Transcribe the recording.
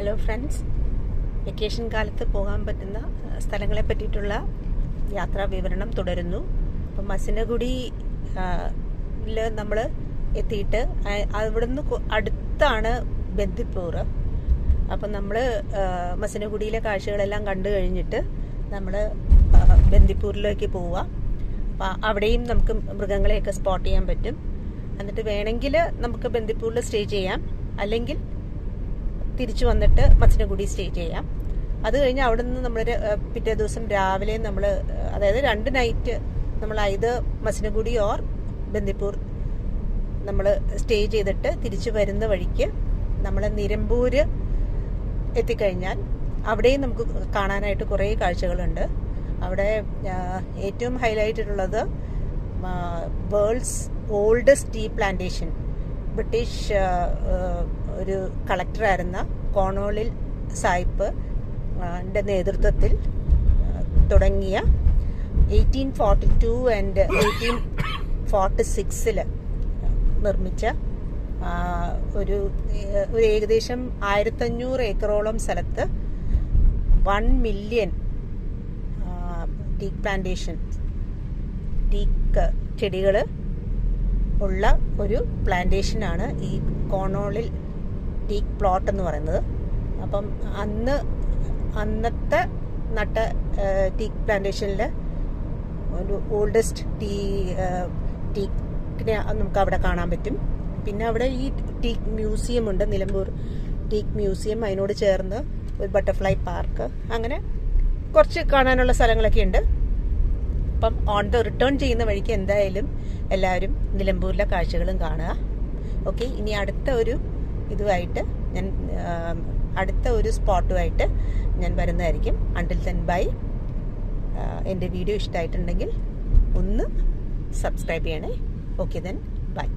Hello friends, vacation കാലത്ത് പോകാൻ പറ്റുന്ന സ്ഥലങ്ങളെ പറ്റിയിട്ടുള്ള യാത്രാ വിവരണം തുടരുന്നു. അപ്പം മസിനഗുഡിയിൽ നമ്മൾ എത്തിയിട്ട് അവിടുന്ന് അടുത്താണ് ബന്ദിപ്പൂർ. അപ്പം നമ്മൾ മസിനഗുഡിയിലെ കാഴ്ചകളെല്ലാം കണ്ടു കഴിഞ്ഞിട്ട് നമ്മൾ ബന്ദിപ്പൂരിലേക്ക് പോവുക. അപ്പം അവിടെയും നമുക്ക് മൃഗങ്ങളെയൊക്കെ സ്പോട്ട് ചെയ്യാൻ പറ്റും. എന്നിട്ട് വേണമെങ്കിൽ നമുക്ക് ബന്ദിപ്പൂരിൽ സ്റ്റേ ചെയ്യാം, അല്ലെങ്കിൽ തിരിച്ചു വന്നിട്ട് മസിനഗുഡി സ്റ്റേ ചെയ്യാം. അത് കഴിഞ്ഞ് അവിടെ നിന്ന് നമ്മൾ പിറ്റേ ദിവസം രാവിലെ നമ്മൾ അതായത് 2 നൈറ്റ് നമ്മൾ ഇത് മസിനഗുഡി ഓർ ബന്ദിപ്പൂർ നമ്മൾ സ്റ്റേ ചെയ്തിട്ട് തിരിച്ചു വരുന്ന വഴിക്ക് നമ്മൾ നിലമ്പൂർ എത്തിക്കഴിഞ്ഞാൽ അവിടെയും നമുക്ക് കാണാനായിട്ട് കുറേ കാഴ്ചകളുണ്ട്. അവിടെ ഏറ്റവും ഹൈലൈറ്റ് ഉള്ളത് world's oldest tea plantation, British ഒരു കളക്ടറായിരുന്ന കോർൺവാലിസ് സാഹിബ് നേതൃത്വത്തിൽ തുടങ്ങിയ 1842 ആൻഡ് 1846 നിർമ്മിച്ച ഒരു ഏകദേശം 1500 ഏക്കറോളം സ്ഥലത്ത് 1 മില്യൺ ടീക്ക് പ്ലാന്റേഷൻ, ടീക്ക് ചെടികൾ ഉള്ള ഒരു പ്ലാന്റേഷനാണ് ഈ കോർൺവാലിസ് ടീക്ക് പ്ലോട്ട് എന്ന് പറയുന്നത്. അപ്പം അന്നത്തെ നട്ട ടീക്ക് പ്ലാന്റേഷനിലെ ഒരു ഓൾഡസ്റ്റ് ടീക്കിനെ നമുക്ക് അവിടെ കാണാൻ പറ്റും. പിന്നെ അവിടെ ഈ ടീക്ക് മ്യൂസിയം ഉണ്ട്, നിലമ്പൂർ ടീക്ക് മ്യൂസിയം. അതിനോട് ചേർന്ന് ഒരു ബട്ടർഫ്ലൈ പാർക്ക്, അങ്ങനെ കുറച്ച് കാണാനുള്ള സ്ഥലങ്ങളൊക്കെ ഉണ്ട്. അപ്പം ഓൺ ദ റിട്ടേൺ ചെയ്യുന്ന വഴിക്ക് എന്തായാലും എല്ലാവരും നിലമ്പൂരിലെ കാഴ്ചകളും കാണുക. ഓക്കെ, ഇനി അടുത്ത ഒരു സ്പോട്ടുമായിട്ട് ഞാൻ വരുന്നതായിരിക്കും. Until then bye. എൻ്റെ വീഡിയോ ഇഷ്ടമായിട്ടുണ്ടെങ്കിൽ ഒന്ന് സബ്സ്ക്രൈബ് ചെയ്യണേ. Okay then bye.